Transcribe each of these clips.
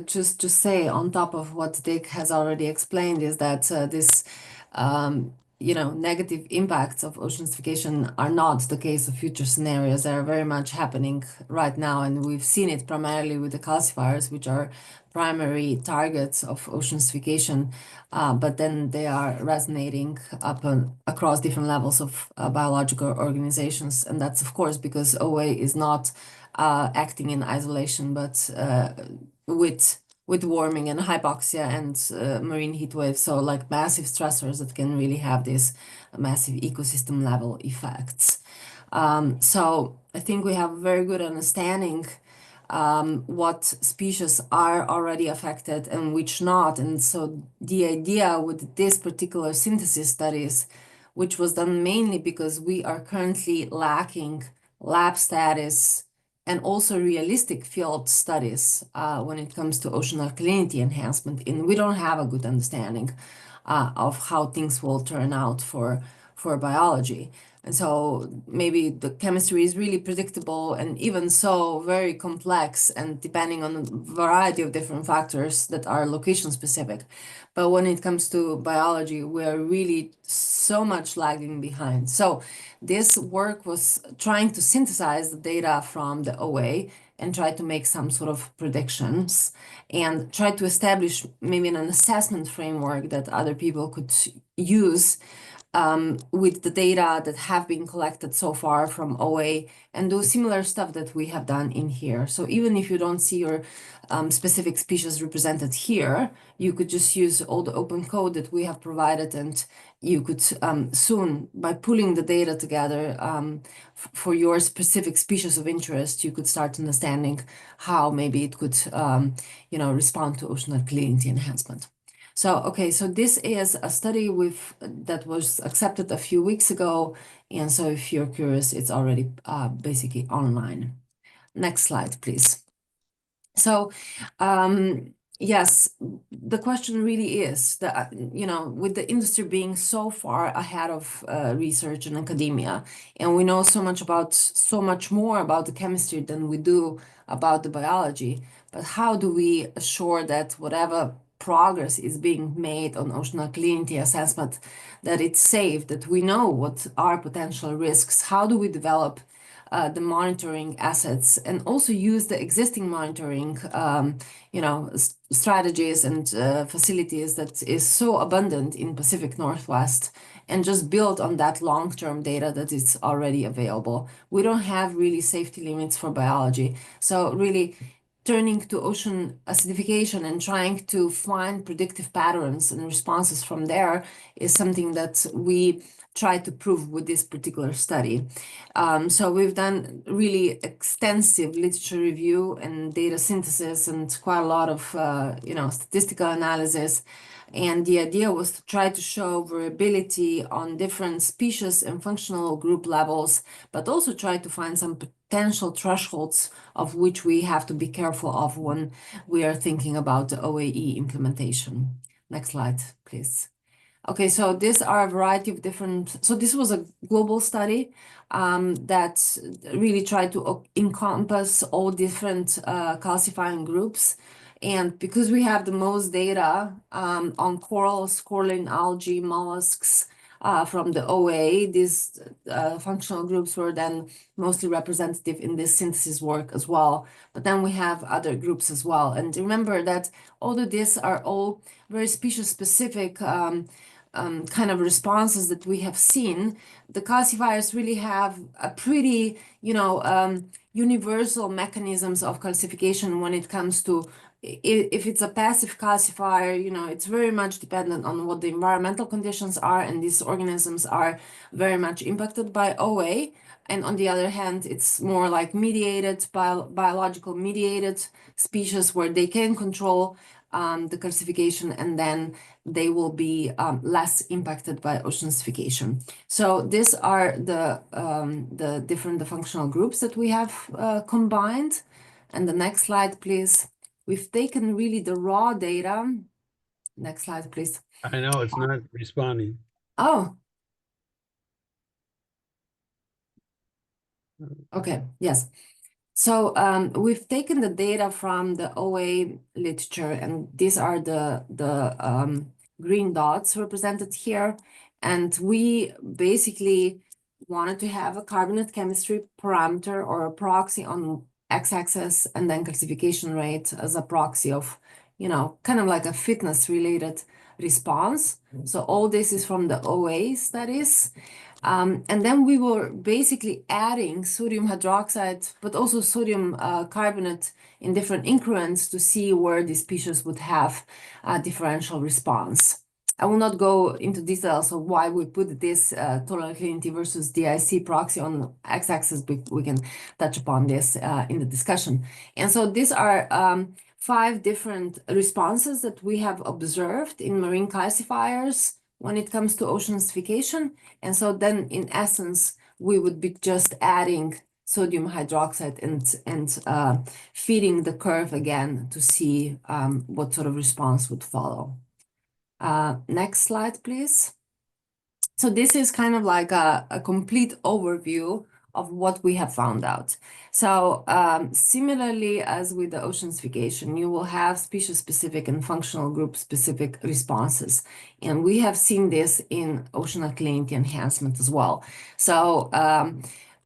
just to say on top of what Dick has already explained is that this negative impacts of oceanification are not the case of future scenarios. They are very much happening right now, and we've seen it primarily with the calcifiers, which are primary targets of oceanification, but then they are resonating across different levels of biological organizations, and that's of course because OA is not acting in isolation, but with warming and hypoxia and marine heat waves, so like massive stressors that can really have these massive ecosystem level effects. So I think we have a very good understanding what species are already affected and which not. And so the idea with this particular synthesis studies, which was done mainly because we are currently lacking lab status and also realistic field studies when it comes to ocean alkalinity enhancement. And we don't have a good understanding of how things will turn out for biology. And so maybe the chemistry is really predictable and even so very complex and depending on a variety of different factors that are location specific. But when it comes to biology, we're really so much lagging behind. So this work was trying to synthesize the data from the OA and try to make some sort of predictions and try to establish maybe an assessment framework that other people could use with the data that have been collected so far from OA and do similar stuff that we have done in here. So even if you don't see your specific species represented here, you could just use all the open code that we have provided, and you could soon, by pulling the data together for your specific species of interest, you could start understanding how maybe it could respond to ocean alkalinity enhancement. So, okay, so this is a study that was accepted a few weeks ago. And so if you're curious, it's already basically online. Next slide, please. So, yes, the question really is that, with the industry being so far ahead of research and academia, and we know so much more about the chemistry than we do about the biology, but how do we assure that whatever progress is being made on ocean alkalinity assessment, that it's safe, that we know what are potential risks? How do we develop the monitoring assets and also use the existing monitoring, strategies and facilities that is so abundant in Pacific Northwest, and just build on that long-term data that is already available. We don't have really safety limits for biology. So really turning to ocean acidification and trying to find predictive patterns and responses from there is something that we try to prove with this particular study. So we've done really extensive literature review and data synthesis and quite a lot of statistical analysis. And the idea was to try to show variability on different species and functional group levels, but also try to find some potential thresholds of which we have to be careful of when we are thinking about the OAE implementation. Next slide, please. Okay, so these are a variety of different, so this was a global study that really tried to encompass all different calcifying groups. And because we have the most data on corals, coralline algae, mollusks from the OA, these functional groups were then mostly representative in this synthesis work as well. But then we have other groups as well. And remember that although these are all very species specific kind of responses that we have seen, the calcifiers really have a pretty, universal mechanisms of calcification when it comes to if it's a passive calcifier, it's very much dependent on what the environmental conditions are, and these organisms are very much impacted by OA. And on the other hand, it's more like mediated, biological mediated species where they can control the calcification, and then they will be less impacted by oceanification. So these are the different functional groups that we have combined. And the next slide, please. We've taken really the raw data. Next slide, please. I know it's not responding. Oh. Okay, yes. So we've taken the data from the OA literature, and these are the green dots represented here. And we basically wanted to have a carbonate chemistry parameter or a proxy on x-axis, and then calcification rate as a proxy of, kind of like a fitness-related response. So all this is from the OA studies. And then we were basically adding sodium hydroxide, but also sodium carbonate in different increments to see where these species would have a differential response. I will not go into details of why we put this total alkalinity versus DIC proxy on x-axis, but we can touch upon this in the discussion. And so these are 5 different responses that we have observed in marine calcifiers when it comes to ocean acidification. And so then in essence, we would be just adding sodium hydroxide and feeding the curve again to see what sort of response would follow. Next slide, please. So this is kind of like a complete overview of what we have found out. So similarly as with the ocean acidification, you will have species-specific and functional group-specific responses. And we have seen this in ocean alkalinity enhancement as well. So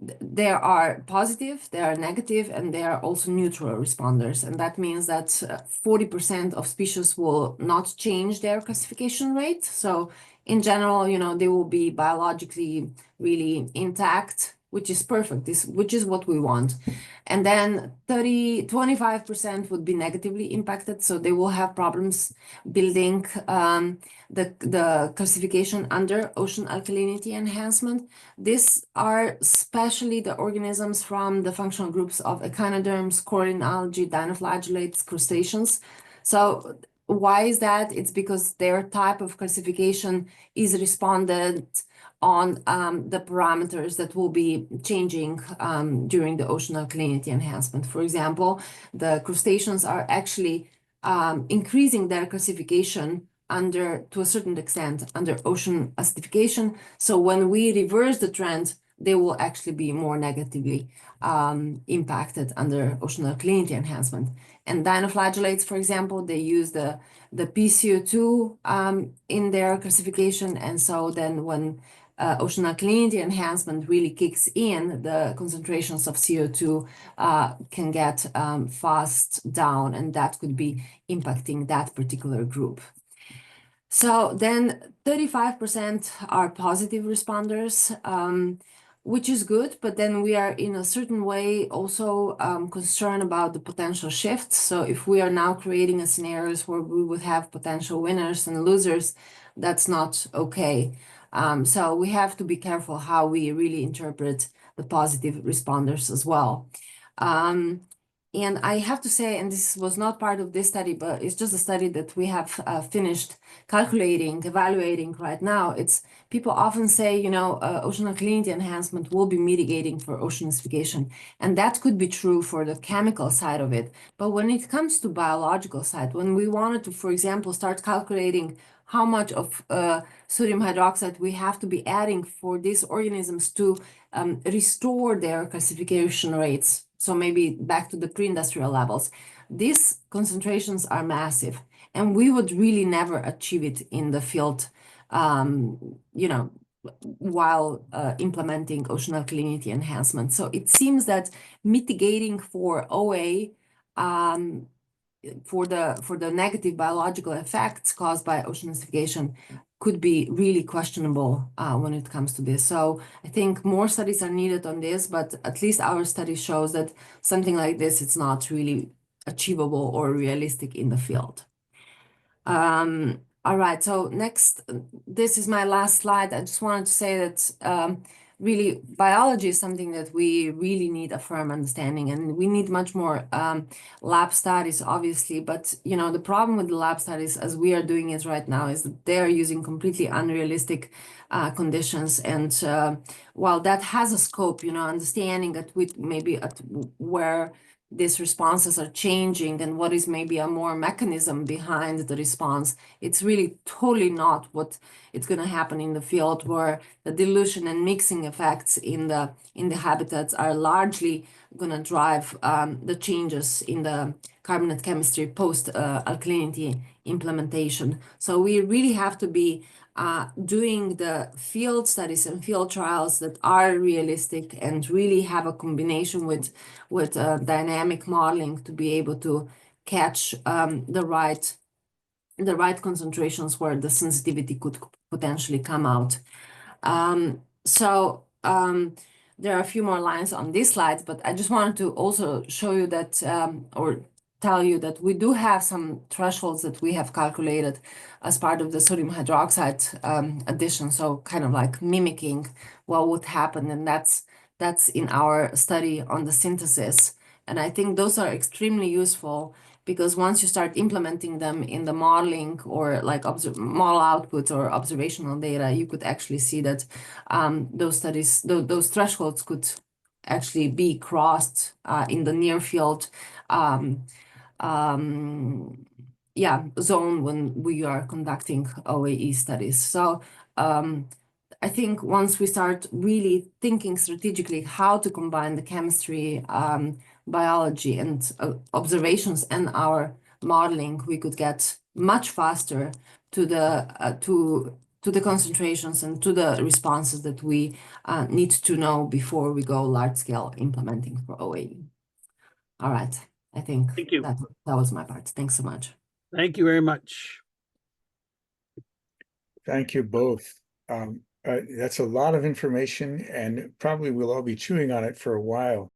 there are positive, there are negative, and there are also neutral responders. And that means that 40% of species will not change their classification rate. So in general, they will be biologically really intact, which is perfect, which is what we want. And then 25% would be negatively impacted. So they will have problems building the classification under ocean alkalinity enhancement. These are especially the organisms from the functional groups of echinoderms, coralline algae, dinoflagellates, crustaceans. So why is that? It's because their type of classification is responded on the parameters that will be changing during the ocean alkalinity enhancement. For example, the crustaceans are actually increasing their classification to a certain extent under ocean acidification. So when we reverse the trend, they will actually be more negatively impacted under ocean alkalinity enhancement. And dinoflagellates, for example, they use the PCO2 in their classification. And so then when ocean alkalinity enhancement really kicks in, the concentrations of CO2 can get fast down, and that could be impacting that particular group. So then 35% are positive responders, which is good, but then we are in a certain way also concerned about the potential shifts. So if we are now creating a scenarios where we would have potential winners and losers, that's not okay. So we have to be careful how we really interpret the positive responders as well. And I have to say, and this was not part of this study, but it's just a study that we have finished calculating, evaluating right now. It's people often say, ocean alkalinity enhancement will be mitigating for ocean acidification. And that could be true for the chemical side of it. But when it comes to biological side, when we wanted to, for example, start calculating how much of sodium hydroxide we have to be adding for these organisms to restore their classification rates, so maybe back to the pre-industrial levels, these concentrations are massive, and we would really never achieve it in the field, while implementing ocean alkalinity enhancement. So it seems that mitigating for OA, for the negative biological effects caused by ocean acidification could be really questionable when it comes to this. So I think more studies are needed on this, but at least our study shows that something like this, it's not really achievable or realistic in the field. All right, so next, this is my last slide. I just wanted to say that really biology is something that we really need a firm understanding, and we need much more lab studies, obviously. But the problem with the lab studies as we are doing it right now is that they are using completely unrealistic conditions. And while that has a scope, understanding that we maybe at where these responses are changing and what is maybe a more mechanism behind the response, it's really totally not what it's going to happen in the field, where the dilution and mixing effects in the habitats are largely going to drive the changes in the carbonate chemistry post alkalinity implementation. So we really have to be doing the field studies and field trials that are realistic and really have a combination with dynamic modeling to be able to catch the right concentrations where the sensitivity could potentially come out. There are a few more lines on this slide, but I just wanted to also show you that, or tell you that we do have some thresholds that we have calculated as part of the sodium hydroxide addition. So kind of like mimicking what would happen, and that's in our study on the synthesis. And I think those are extremely useful because once you start implementing them in the modeling or like model output or observational data, you could actually see that those studies, those thresholds could actually be crossed in the near field zone when we are conducting OAE studies. So I think once we start really thinking strategically how to combine the chemistry, biology, and observations and our modeling, we could get much faster to the concentrations and to the responses that we need to know before we go large scale implementing for OAE. All right, I think Thank you. that was my part. Thanks so much. Thank you very much. Thank you both. That's a lot of information, and probably we'll all be chewing on it for a while.